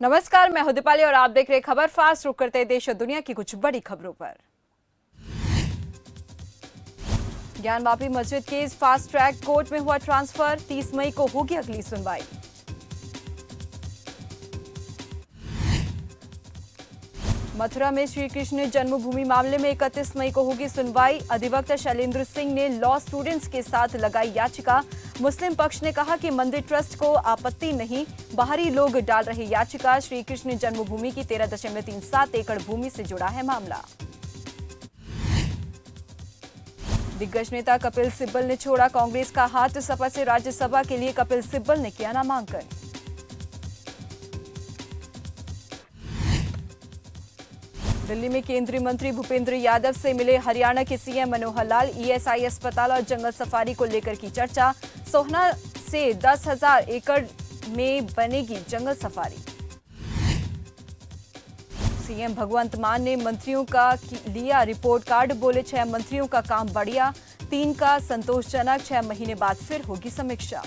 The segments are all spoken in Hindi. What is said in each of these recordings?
नमस्कार, मैं हूं दीपाली और आप देख रहे खबर फास्ट। रुक करते हैं देश और दुनिया की कुछ बड़ी खबरों पर। ज्ञानवापी मस्जिद केस फास्ट ट्रैक कोर्ट में हुआ ट्रांसफर। 30 मई को होगी अगली सुनवाई। मथुरा में श्री कृष्ण जन्मभूमि मामले में 31 मई को होगी सुनवाई। अधिवक्ता शैलेंद्र सिंह ने लॉ स्टूडेंट्स के साथ लगाई याचिका। मुस्लिम पक्ष ने कहा कि मंदिर ट्रस्ट को आपत्ति नहीं, बाहरी लोग डाल रहे याचिका। श्री कृष्ण जन्मभूमि की 13.37 एकड़ भूमि से जुड़ा है मामला। दिग्गज नेता कपिल सिब्बल ने छोड़ा कांग्रेस का हाथ। सपा से राज्यसभा के लिए कपिल सिब्बल ने किया नामांकन। दिल्ली में केंद्रीय मंत्री भूपेंद्र यादव से मिले हरियाणा के सीएम मनोहर लाल। ईएसआई अस्पताल और जंगल सफारी को लेकर की चर्चा। सोहना से 10,000 एकड़ में बनेगी जंगल सफारी। सीएम भगवंत मान ने मंत्रियों का लिया रिपोर्ट कार्ड। बोले 6 मंत्रियों का काम बढ़िया, 3 का संतोषजनक। 6 महीने बाद फिर होगी समीक्षा।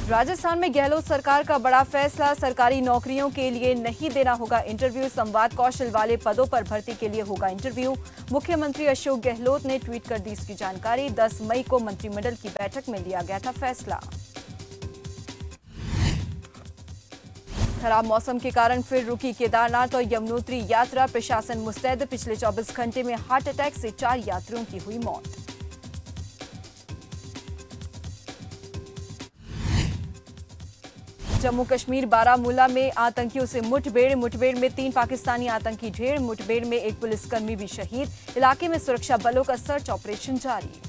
राजस्थान में गहलोत सरकार का बड़ा फैसला। सरकारी नौकरियों के लिए नहीं देना होगा इंटरव्यू। संवाद कौशल वाले पदों पर भर्ती के लिए होगा इंटरव्यू। मुख्यमंत्री अशोक गहलोत ने ट्वीट कर दी इसकी जानकारी। 10 मई को मंत्रिमंडल की बैठक में लिया गया था फैसला। खराब मौसम के कारण फिर रुकी केदारनाथ और यमुनोत्री यात्रा। प्रशासन मुस्तैद। पिछले 24 घंटे में हार्ट अटैक से 4 यात्रियों की हुई मौत। जम्मू कश्मीर बारामूला में आतंकियों से मुठभेड़ में 3 पाकिस्तानी आतंकी ढेर। मुठभेड़ में एक पुलिसकर्मी भी शहीद। इलाके में सुरक्षा बलों का सर्च ऑपरेशन जारी।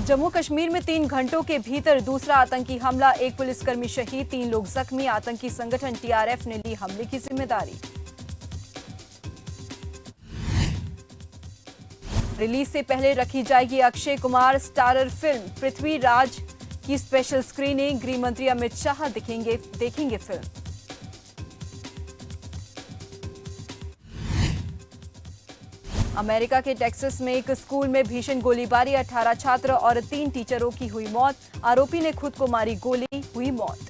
जम्मू कश्मीर में 3 घंटों के भीतर दूसरा आतंकी हमला। एक पुलिसकर्मी शहीद, 3 लोग जख्मी। आतंकी संगठन टीआरएफ ने ली हमले की जिम्मेदारी। रिलीज से पहले रखी जाएगी अक्षय कुमार स्टारर फिल्म पृथ्वीराज की स्पेशल स्क्रीनिंग। गृह मंत्री अमित शाह देखेंगे फिल्म। अमेरिका के टेक्सास में एक स्कूल में भीषण गोलीबारी। 18 छात्र और 3 टीचरों की हुई मौत। आरोपी ने खुद को मारी गोली, हुई मौत।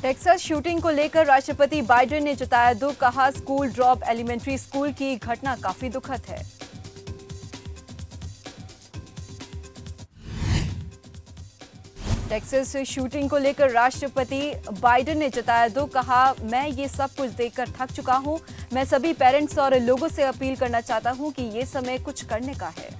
टेक्सास शूटिंग को लेकर राष्ट्रपति बाइडेन ने जताया दुख। कहा स्कूल ड्रॉप एलिमेंट्री स्कूल की घटना काफी दुखद है। टेक्सास शूटिंग को लेकर राष्ट्रपति बाइडेन ने जताया दुख। कहा मैं ये सब कुछ देखकर थक चुका हूं। मैं सभी पेरेंट्स और लोगों से अपील करना चाहता हूं कि ये समय कुछ करने का है।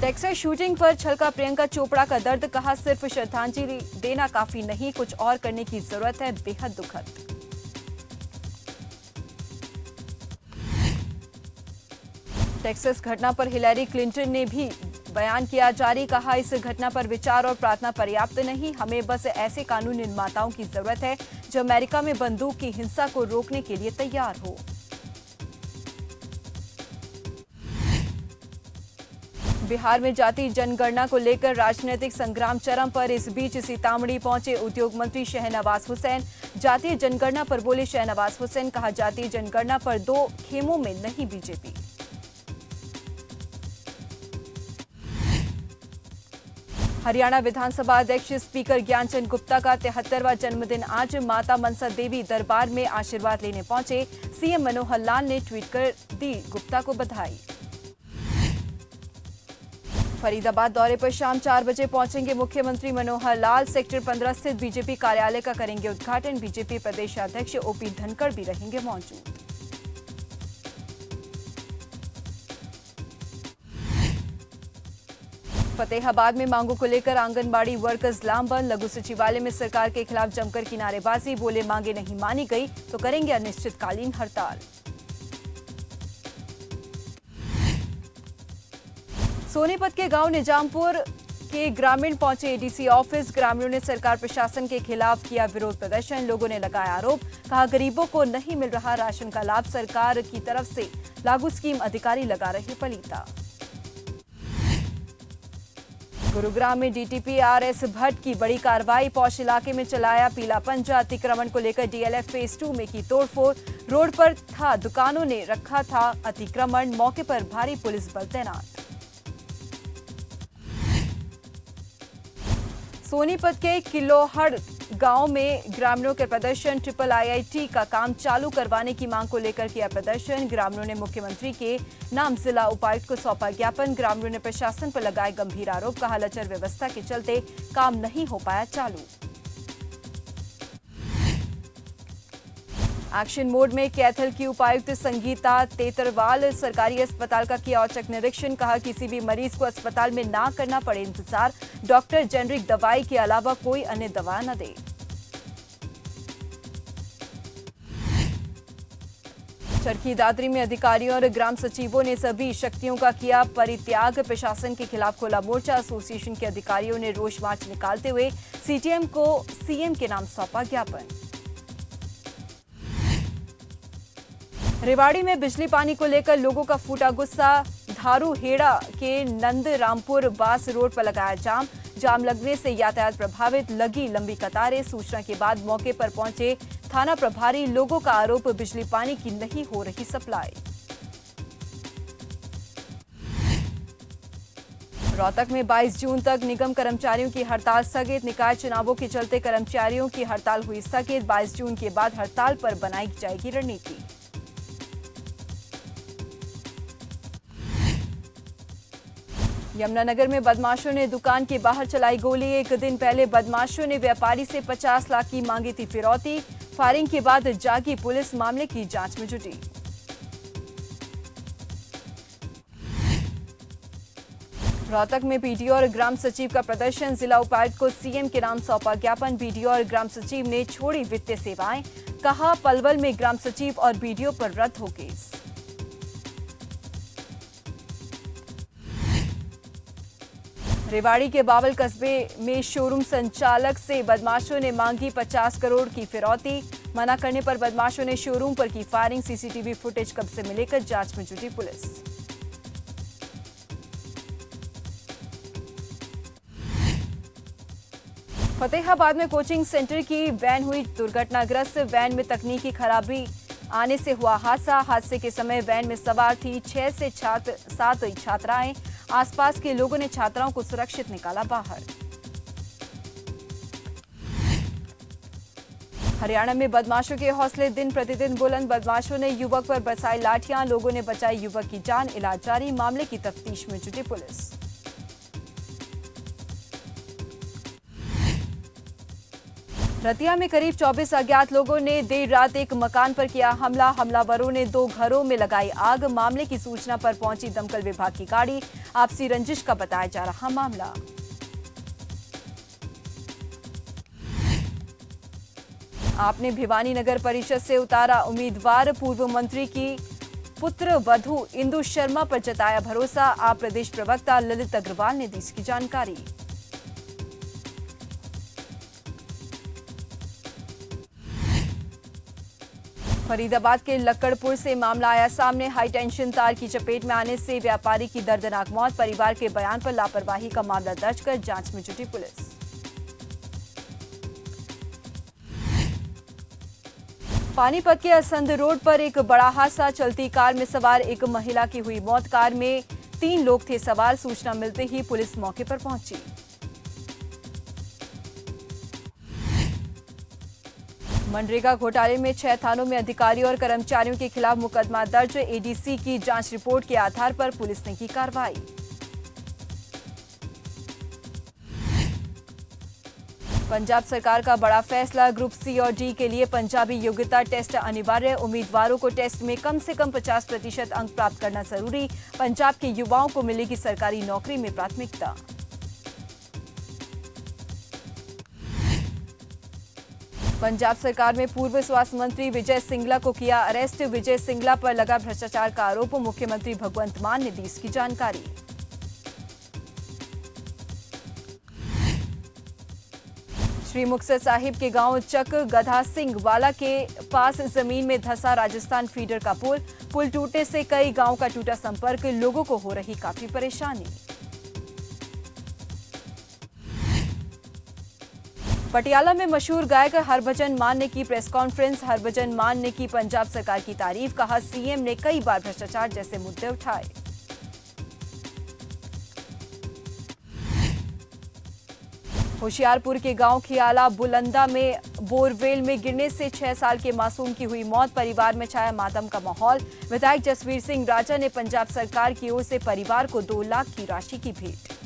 टेक्सास शूटिंग पर छलका प्रियंका चोपड़ा का दर्द। कहा सिर्फ श्रद्धांजलि देना काफी नहीं, कुछ और करने की जरूरत है। बेहद दुखद। टेक्सास घटना पर हिलैरी क्लिंटन ने भी बयान किया जारी। कहा इस घटना पर विचार और प्रार्थना पर्याप्त नहीं, हमें बस ऐसे कानून निर्माताओं की जरूरत है जो अमेरिका में बंदूक की हिंसा को रोकने के लिए तैयार हो। बिहार में जाति जनगणना को लेकर राजनीतिक संग्राम चरम पर। इस बीच सीतामढ़ी पहुंचे उद्योग मंत्री शहनवाज हुसैन। जातीय जनगणना पर बोले शहनवाज हुसैन। कहा जातीय जनगणना पर 2 खेमों में नहीं बीजेपी। हरियाणा विधानसभा अध्यक्ष स्पीकर ज्ञानचंद गुप्ता का 73वां जन्मदिन आज। माता मनसा देवी दरबार में आशीर्वाद लेने पहुंचे। सीएम मनोहर लाल ने ट्वीट कर दी गुप्ता को बधाई। फरीदाबाद दौरे पर शाम 4 बजे पहुंचेंगे मुख्यमंत्री मनोहर लाल। सेक्टर 15 स्थित बीजेपी कार्यालय का करेंगे उद्घाटन। बीजेपी प्रदेश अध्यक्ष ओपी धनखड़ भी रहेंगे मौजूद। फतेहाबाद में मांगों को लेकर आंगनबाड़ी वर्कर्स लामबंद। लघु सचिवालय में सरकार के खिलाफ जमकर किनारेबाजी। बोले मांगे नहीं मानी गई तो करेंगे अनिश्चितकालीन हड़ताल। सोनीपत के गांव निजामपुर के ग्रामीण पहुंचे एडीसी ऑफिस। ग्रामीणों ने सरकार प्रशासन के खिलाफ किया विरोध प्रदर्शन। लोगों ने लगाया आरोप। कहा गरीबों को नहीं मिल रहा राशन का लाभ। सरकार की तरफ से लागू स्कीम अधिकारी लगा रहे पलीता। गुरुग्राम में डीटीपी आरएस भट्ट की बड़ी कार्रवाई। पौष इलाके में चलाया पीला पंजा। अतिक्रमण को लेकर डीएलएफ फेज 2 में की तोड़फोड़। रोड पर था दुकानों ने रखा था अतिक्रमण। मौके पर भारी पुलिस बल तैनात। सोनीपत के किलोहड़ गांव में ग्रामीणों के प्रदर्शन। ट्रिपल आईआईटी का काम चालू करवाने की मांग को लेकर किया प्रदर्शन। ग्रामीणों ने मुख्यमंत्री के नाम जिला उपायुक्त को सौंपा ज्ञापन। ग्रामीणों ने प्रशासन पर लगाए गंभीर आरोप। कहा लचर व्यवस्था के चलते काम नहीं हो पाया चालू। एक्शन मोड में कैथल की उपायुक्त संगीता तेतरवाल। सरकारी अस्पताल का किया औचक निरीक्षण। कहा किसी भी मरीज को अस्पताल में ना करना पड़े इंतजार। डॉक्टर जेनरिक दवाई के अलावा कोई अन्य दवा न दे। चरखी दादरी में अधिकारियों और ग्राम सचिवों ने सभी शक्तियों का किया परित्याग। प्रशासन के खिलाफ खोला मोर्चा। एसोसिएशन के अधिकारियों ने रोष मार्च निकालते हुए सीटीएम को सीएम के नाम सौंपा ज्ञापन। रेवाड़ी में बिजली पानी को लेकर लोगों का फूटा गुस्सा। धारूहेड़ा के नंद रामपुर बास रोड पर लगाया जाम। जाम लगने से यातायात प्रभावित। लगी लंबी कतारें। सूचना के बाद मौके पर पहुंचे थाना प्रभारी। लोगों का आरोप बिजली पानी की नहीं हो रही सप्लाई। रोहतक में 22 जून तक निगम कर्मचारियों की हड़ताल स्थगित। निकाय चुनावों के चलते कर्मचारियों की हड़ताल हुई स्थगित। 22 जून के बाद हड़ताल पर बनाई जाएगी रणनीति। यमुनानगर में बदमाशों ने दुकान के बाहर चलाई गोली। एक दिन पहले बदमाशों ने व्यापारी से 50 लाख की मांगी थी फिरौती। फायरिंग के बाद जागी पुलिस मामले की जांच में जुटी। रोहतक में बीडीओ और ग्राम सचिव का प्रदर्शन। जिला उपायुक्त को सीएम के नाम सौंपा ज्ञापन। बीडीओ और ग्राम सचिव ने छोड़ी वित्तीय सेवाएं। कहा पलवल में ग्राम सचिव और बीडीओ पर रद्द हो केस। रेवाड़ी के बावल कस्बे में शोरूम संचालक से बदमाशों ने मांगी 50 करोड़ की फिरौती। मना करने पर बदमाशों ने शोरूम पर की फायरिंग। सीसीटीवी फुटेज कब्जे में लेकर जांच में जुटी पुलिस। फतेहाबाद में कोचिंग सेंटर की वैन हुई दुर्घटनाग्रस्त। वैन में तकनीकी खराबी आने से हुआ हादसा। हादसे के समय वैन में सवार थी 6 से 7 छात्राएं। आसपास के लोगों ने छात्राओं को सुरक्षित निकाला बाहर। हरियाणा में बदमाशों के हौसले दिन प्रतिदिन बुलंद। बदमाशों ने युवक पर बरसाई लाठियां। लोगों ने बचाई युवक की जान। इलाज जारी। मामले की तफ्तीश में जुटी पुलिस। रतिया में करीब 24 अज्ञात लोगों ने देर रात एक मकान पर किया हमला। हमलावरों ने 2 घरों में लगाई आग। मामले की सूचना पर पहुंची दमकल विभाग की गाड़ी। आपसी रंजिश का बताया जा रहा मामला। आपने भिवानी नगर परिषद से उतारा उम्मीदवार। पूर्व मंत्री की पुत्र वधू इंदु शर्मा पर जताया भरोसा। आप प्रदेश प्रवक्ता ललित अग्रवाल ने दी इसकी जानकारी। फरीदाबाद के लक्कड़पुर से मामला आया सामने। हाई टेंशन तार की चपेट में आने से व्यापारी की दर्दनाक मौत। परिवार के बयान पर लापरवाही का मामला दर्ज कर जांच में जुटी पुलिस। पानीपत के असंध रोड पर एक बड़ा हादसा। चलती कार में सवार एक महिला की हुई मौत। कार में 3 लोग थे सवार। सूचना मिलते ही पुलिस मौके पर पहुंची। मनरेगा घोटाले में 6 थानों में अधिकारियों और कर्मचारियों के खिलाफ मुकदमा दर्ज। एडीसी की जांच रिपोर्ट के आधार पर पुलिस ने की कार्रवाई। पंजाब सरकार का बड़ा फैसला। ग्रुप सी और डी के लिए पंजाबी योग्यता टेस्ट अनिवार्य। उम्मीदवारों को टेस्ट में कम से कम 50% अंक प्राप्त करना जरूरी। पंजाब के युवाओं को मिलेगी सरकारी नौकरी में प्राथमिकता। पंजाब सरकार में पूर्व स्वास्थ्य मंत्री विजय सिंगला को किया अरेस्ट। विजय सिंगला पर लगा भ्रष्टाचार का आरोप। मुख्यमंत्री भगवंत मान ने दी इसकी जानकारी। श्री मुक्तसर साहिब के गांव चक गधा सिंह वाला के पास जमीन में धंसा राजस्थान फीडर का पुल टूटने से कई गांव का टूटा संपर्क। लोगों को हो रही काफी परेशानी। पटियाला में मशहूर गायक हरभजन मान ने की प्रेस कॉन्फ्रेंस। हरभजन मान ने की पंजाब सरकार की तारीफ। कहा, सीएम ने कई बार भ्रष्टाचार जैसे मुद्दे उठाए। होशियारपुर के गांव खियाला बुलंदा में बोरवेल में गिरने से 6 साल के मासूम की हुई मौत। परिवार में छाया मातम का माहौल। विधायक जसवीर सिंह राजा ने पंजाब सरकार की ओर से परिवार को 2 लाख की राशि की भेंट।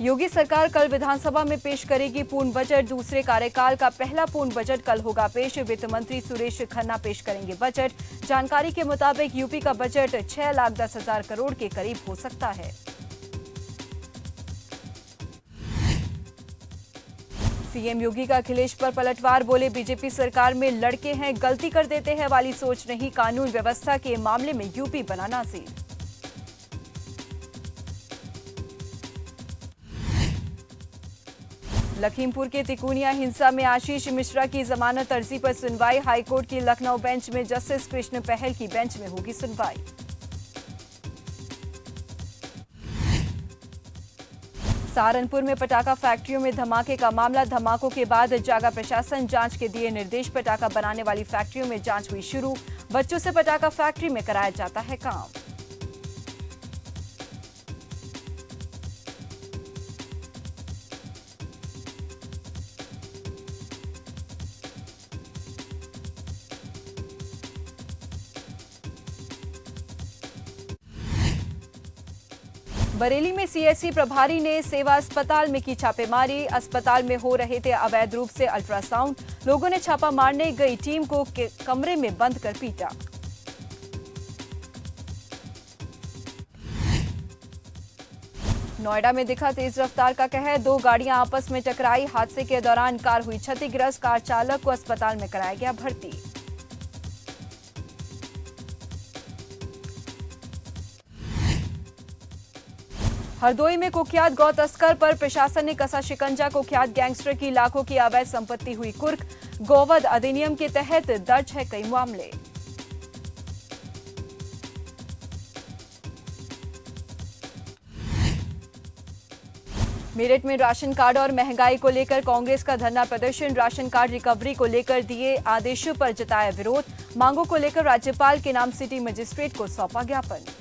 योगी सरकार कल विधानसभा में पेश करेगी पूर्ण बजट। दूसरे कार्यकाल का पहला पूर्ण बजट कल होगा पेश। वित्त मंत्री सुरेश खन्ना पेश करेंगे बजट। जानकारी के मुताबिक यूपी का बजट 6,10,000 करोड़ के करीब हो सकता है। सीएम योगी का अखिलेश पर पलटवार। बोले, बीजेपी सरकार में लड़के हैं, गलती कर देते हैं वाली सोच नहीं। कानून व्यवस्था के मामले में यूपी बना नाज़ीर। लखीमपुर के तिकोनिया हिंसा में आशीष मिश्रा की जमानत अर्जी पर सुनवाई। हाईकोर्ट की लखनऊ बेंच में जस्टिस कृष्ण पहल की बेंच में होगी सुनवाई। सहारनपुर में पटाखा फैक्ट्रियों में धमाके का मामला। धमाकों के बाद जागा प्रशासन, जांच के दिए निर्देश। पटाखा बनाने वाली फैक्ट्रियों में जांच हुई शुरू। बच्चों से पटाखा फैक्ट्री में कराया जाता है काम। बरेली में सीएससी प्रभारी ने सेवा अस्पताल में की छापेमारी। अस्पताल में हो रहे थे अवैध रूप से अल्ट्रासाउंड। लोगों ने छापा मारने गई टीम को कमरे में बंद कर पीटा। नोएडा में दिखा तेज रफ्तार का कहर। 2 गाड़ियां आपस में टकराई। हादसे के दौरान कार हुई क्षतिग्रस्त। कार चालक को अस्पताल में कराया गया भर्ती। हरदोई में कुख्यात गौ तस्कर पर प्रशासन ने कसा शिकंजा। कुख्यात गैंगस्टर की लाखों की अवैध संपत्ति हुई कुर्क। गोवध अधिनियम के तहत दर्ज है कई मामले। मेरठ में राशन कार्ड और महंगाई को लेकर कांग्रेस का धरना प्रदर्शन। राशन कार्ड रिकवरी को लेकर दिए आदेशों पर जताया विरोध। मांगों को लेकर राज्यपाल के नाम सिटी मजिस्ट्रेट को सौंपा ज्ञापन।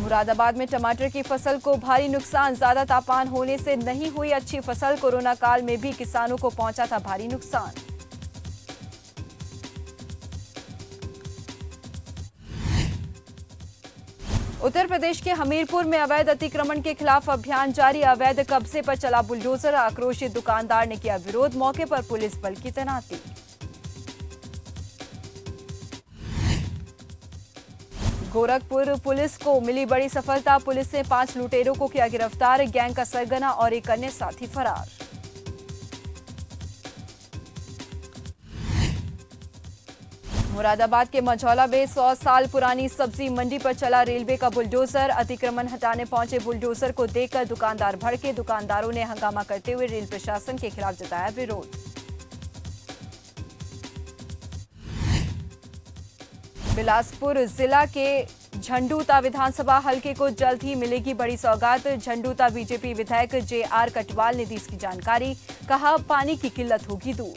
मुरादाबाद में टमाटर की फसल को भारी नुकसान। ज्यादा तापमान होने से नहीं हुई अच्छी फसल। कोरोना काल में भी किसानों को पहुंचा था भारी नुकसान। उत्तर प्रदेश के हमीरपुर में अवैध अतिक्रमण के खिलाफ अभियान जारी। अवैध कब्जे पर चला बुलडोजर। आक्रोशित दुकानदार ने किया विरोध। मौके पर पुलिस बल की तैनाती। गोरखपुर पुलिस को मिली बड़ी सफलता। पुलिस ने 5 लुटेरों को किया गिरफ्तार। गैंग का सरगना और एक अन्य साथी फरार। मुरादाबाद के मझौला में 100 साल पुरानी सब्जी मंडी पर चला रेलवे का बुलडोजर। अतिक्रमण हटाने पहुंचे बुलडोजर को देखकर दुकानदार भड़के। दुकानदारों ने हंगामा करते हुए रेल प्रशासन के खिलाफ जताया विरोध। बिलासपुर जिला के झंडूता विधानसभा हलके को जल्द ही मिलेगी बड़ी सौगात। झंडूता बीजेपी विधायक JR कटवाल ने दी इसकी जानकारी। कहा, पानी की किल्लत होगी दूर।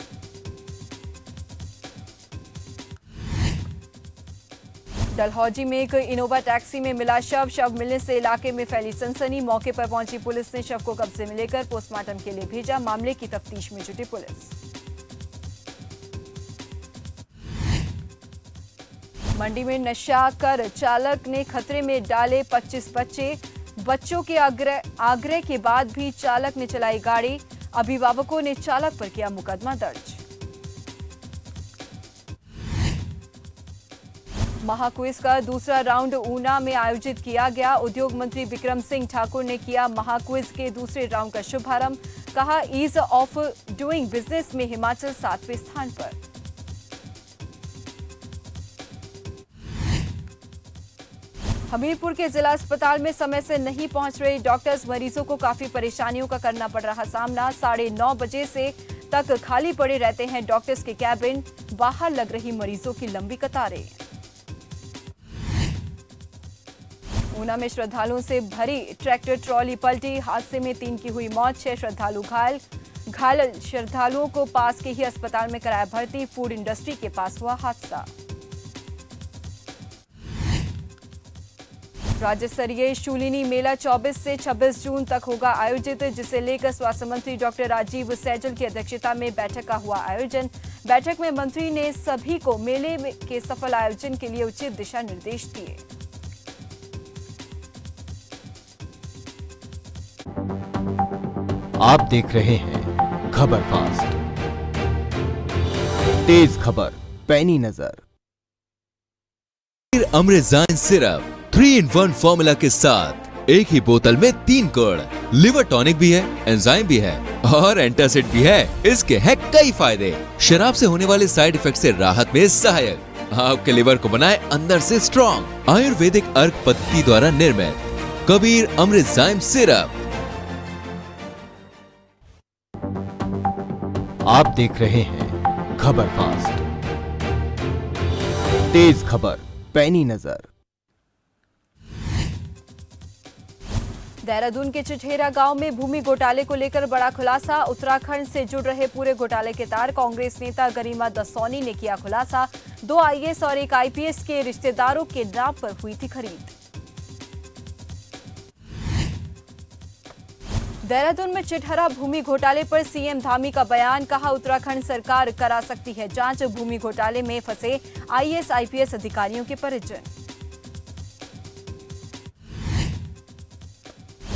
डलहौजी में एक इनोवा टैक्सी में मिला शव। शव मिलने से इलाके में फैली सनसनी। मौके पर पहुंची पुलिस ने शव को कब्जे में लेकर पोस्टमार्टम के लिए भेजा। मामले की तफ्तीश में जुटी पुलिस। मंडी में नशा कर चालक ने खतरे में डाले 25 बच्चे। बच्चों के आग्रह के बाद भी चालक ने चलाई गाड़ी। अभिभावकों ने चालक पर किया मुकदमा दर्ज। महाक्विज का दूसरा राउंड ऊना में आयोजित किया गया। उद्योग मंत्री बिक्रम सिंह ठाकुर ने किया महाक्विज के दूसरे राउंड का शुभारंभ। कहा, ईज ऑफ डूइंग बिजनेस में हिमाचल 7वें स्थान पर। हमीरपुर के जिला अस्पताल में समय से नहीं पहुंच रहे डॉक्टर्स, मरीजों को काफी परेशानियों का करना पड़ रहा सामना। 9:30 बजे से तक खाली पड़े रहते हैं डॉक्टर्स के कैबिन, बाहर लग रही मरीजों की लंबी कतारें। ऊना में श्रद्धालुओं से भरी ट्रैक्टर ट्रॉली पलटी, हादसे में 3 की हुई मौत, 6 श्रद्धालु घायल। घायल श्रद्धालुओं को पास के ही अस्पताल में कराया भर्ती, फूड इंडस्ट्री के पास हुआ हादसा। राज्य स्तरीय शूलिनी मेला 24 से 26 जून तक होगा आयोजित, जिसे लेकर स्वास्थ्य मंत्री डॉक्टर राजीव सैजल की अध्यक्षता में बैठक का हुआ आयोजन। बैठक में मंत्री ने सभी को मेले के सफल आयोजन के लिए उचित दिशा निर्देश दिए। आप देख रहे हैं खबर फास्ट, तेज खबर, पैनी नजर। अमृतांजन सिरप 3-in-1 फॉर्मूला के साथ एक ही बोतल में 3 गुण, लिवर टॉनिक भी है, एंजाइम भी है और एंटासिड भी है। इसके हैं कई फायदे। शराब से होने वाले साइड इफेक्ट से राहत में सहायक, आपके लिवर को बनाए अंदर से स्ट्रॉन्ग। आयुर्वेदिक अर्क पद्धति द्वारा निर्मित कबीर अमृतांजन सिरप। आप देख रहे हैं खबर फास्ट, तेज खबर, पैनी नजर। देहरादून के चिठेरा गांव में भूमि घोटाले को लेकर बड़ा खुलासा, उत्तराखंड से जुड़ रहे पूरे घोटाले के तार। कांग्रेस नेता गरिमा दसौनी ने किया खुलासा, 2 आईएएस और 1 आईपीएस के रिश्तेदारों के नाम पर हुई थी खरीद। देहरादून में चिठहरा भूमि घोटाले पर सीएम धामी का बयान, कहा उत्तराखंड सरकार करा सकती है जांच, भूमि घोटाले में फंसे आईएएस आईपीएस अधिकारियों के परिजन।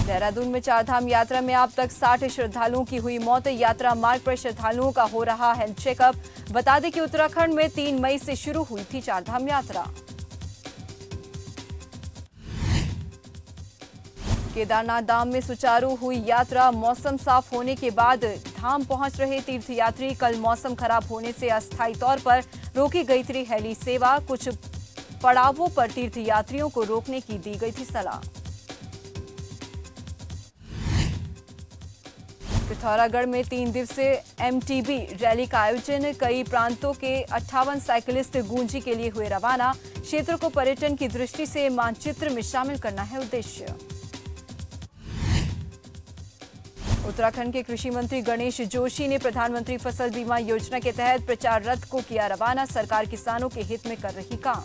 देहरादून में चारधाम यात्रा में अब तक 60 श्रद्धालुओं की हुई मौत, यात्रा मार्ग पर श्रद्धालुओं का हो रहा हेल्थ चेकअप। बता दें कि उत्तराखंड में 3 मई से शुरू हुई थी चारधाम यात्रा। केदारनाथ धाम में सुचारू हुई यात्रा, मौसम साफ होने के बाद धाम पहुंच रहे तीर्थयात्री। कल मौसम खराब होने से अस्थायी तौर पर रोकी गई थी हेली सेवा, कुछ पड़ावों पर तीर्थयात्रियों को रोकने की दी गई थी सलाह। पिथौरागढ़ में 3 दिवसीय एमटीबी रैली का आयोजन, कई प्रांतों के 58 साइकिलिस्ट गूंजी के लिए हुए रवाना। क्षेत्र को पर्यटन की दृष्टि से मानचित्र में शामिल करना है उद्देश्य। उत्तराखंड के कृषि मंत्री गणेश जोशी ने प्रधानमंत्री फसल बीमा योजना के तहत प्रचार रथ को किया रवाना, सरकार किसानों के हित में कर रही काम।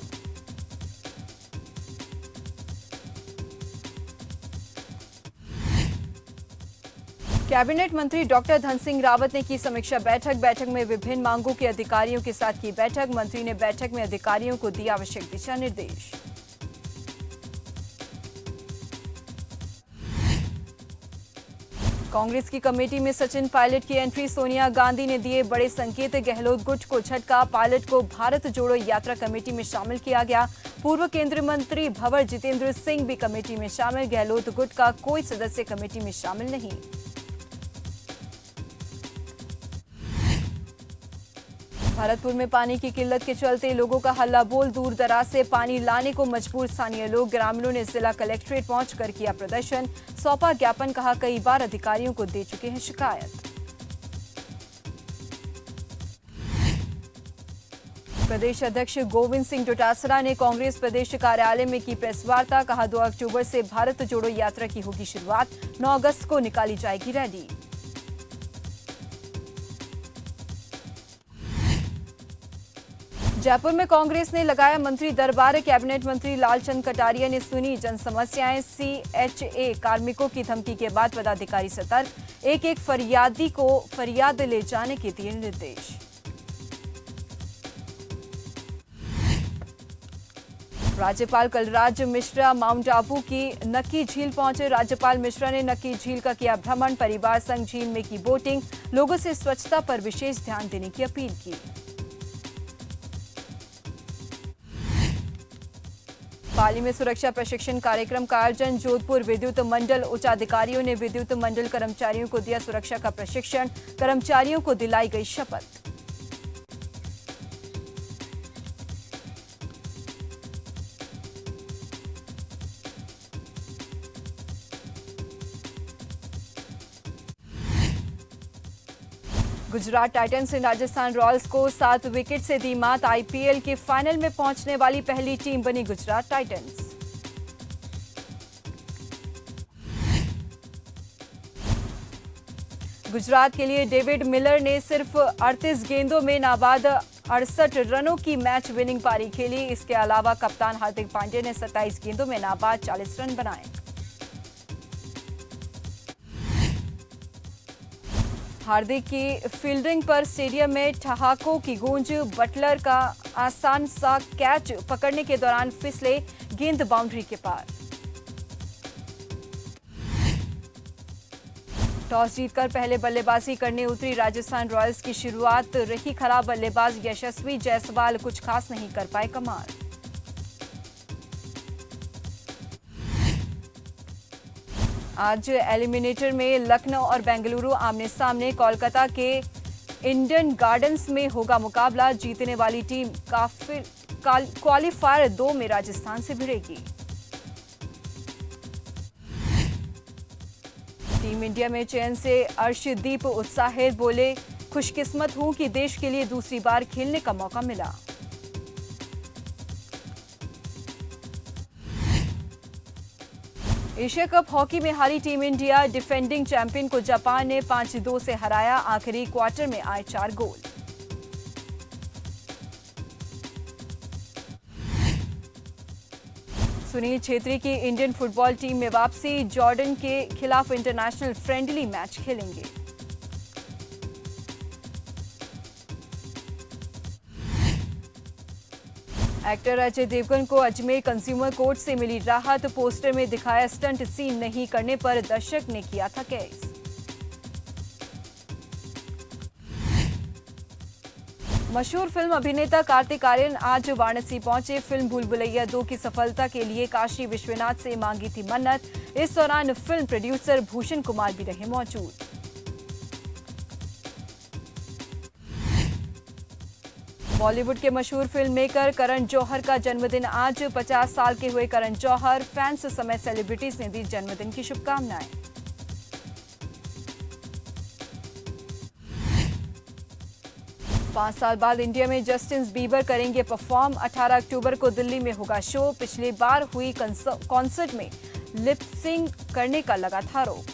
कैबिनेट मंत्री डॉक्टर धन सिंह रावत ने की समीक्षा बैठक में विभिन्न मांगों के अधिकारियों के साथ की बैठक। मंत्री ने बैठक में अधिकारियों को दिए आवश्यक दिशा निर्देश। कांग्रेस की कमेटी में सचिन पायलट की एंट्री, सोनिया गांधी ने दिए बड़े संकेत, गहलोत गुट को झटका, पायलट को भारत जोड़ो यात्रा कमेटी में शामिल किया गया। पूर्व केंद्रीय मंत्री भंवर जितेंद्र सिंह भी कमेटी में शामिल, गहलोत गुट का कोई सदस्य कमेटी में शामिल नहीं। भरतपुर में पानी की किल्लत के चलते लोगों का हल्ला बोल, दूर दराज से पानी लाने को मजबूर स्थानीय लोग। ग्रामीणों ने जिला कलेक्ट्रेट पहुंचकर किया प्रदर्शन, सौंपा ज्ञापन, कहा कई बार अधिकारियों को दे चुके हैं शिकायत। प्रदेश अध्यक्ष गोविंद सिंह डोटासरा ने कांग्रेस प्रदेश कार्यालय में की प्रेस वार्ता, कहा 2 अक्टूबर से भारत जोड़ो यात्रा की होगी शुरुआत, 9 अगस्त को निकाली जाएगी रैली। जयपुर में कांग्रेस ने लगाया मंत्री दरबार, कैबिनेट मंत्री लालचंद कटारिया ने सुनी जन समस्याएं। सीएचए कार्मिकों की धमकी के बाद पदाधिकारी सतर्क, एक फरियादी को फरियाद ले जाने के दिए निर्देश। राज्यपाल कलराज मिश्रा माउंट आबू की नक्की झील पहुंचे, राज्यपाल मिश्रा ने नक्की झील का किया भ्रमण, परिवार संग झील में की बोटिंग, लोगों से स्वच्छता पर विशेष ध्यान देने की अपील की। पाली में सुरक्षा प्रशिक्षण कार्यक्रम का आयोजन, जोधपुर विद्युत मंडल उच्चाधिकारियों ने विद्युत मंडल कर्मचारियों को दिया सुरक्षा का प्रशिक्षण, कर्मचारियों को दिलाई गई शपथ। गुजरात टाइटंस ने राजस्थान रॉयल्स को 7 विकेट से दी मात। आईपीएल के फाइनल में पहुंचने वाली पहली टीम बनी गुजरात टाइटंस। गुजरात के लिए डेविड मिलर ने सिर्फ 38 गेंदों में नाबाद 68 रनों की मैच विनिंग पारी खेली। इसके अलावा कप्तान हार्दिक पांड्या ने 27 गेंदों में नाबाद 40 रन बनाए। हार्दिक की फील्डिंग पर स्टेडियम में ठहाकों की गूंज। बटलर का आसान सा कैच पकड़ने के दौरान फिसले गेंद बाउंड्री के पार। टॉस जीतकर पहले बल्लेबाजी करने उतरी राजस्थान रॉयल्स की शुरुआत रही खराब। बल्लेबाज यशस्वी जायसवाल कुछ खास नहीं कर पाए कमाल। आज एलिमिनेटर में लखनऊ और बेंगलुरु आमने सामने। कोलकाता के इंडन गार्डन्स में होगा मुकाबला। जीतने वाली टीम क्वालीफायर 2 में राजस्थान से भिड़ेगी। टीम इंडिया में चयन से अर्शदीप उत्साहित, बोले खुशकिस्मत हूं कि देश के लिए दूसरी बार खेलने का मौका मिला। एशिया कप हॉकी में हारी टीम इंडिया। डिफेंडिंग चैंपियन को जापान ने 5-2 से हराया। आखिरी क्वार्टर में आए 4 गोल। सुनील छेत्री की इंडियन फुटबॉल टीम में वापसी। जॉर्डन के खिलाफ इंटरनेशनल फ्रेंडली मैच खेलेंगे। एक्टर अजय देवगन को अजमेर कंज्यूमर कोर्ट से मिली राहत। पोस्टर में दिखाया स्टंट सीन नहीं करने पर दर्शक ने किया था केस। मशहूर फिल्म अभिनेता कार्तिक आर्यन आज वाराणसी पहुंचे। फिल्म भूल भुलैया 2 की सफलता के लिए काशी विश्वनाथ से मांगी थी मन्नत। इस दौरान फिल्म प्रोड्यूसर भूषण कुमार भी रहे मौजूद। बॉलीवुड के मशहूर फिल्म मेकर करण जौहर का जन्मदिन आज। 50 साल के हुए करण जौहर। फैंस समेत सेलिब्रिटीज ने दी जन्मदिन की शुभकामनाएं। पांच साल बाद इंडिया में जस्टिन बीबर करेंगे परफॉर्म। 18 अक्टूबर को दिल्ली में होगा शो। पिछली बार हुई कॉन्सर्ट में लिप सिंक करने का लगा था आरोप।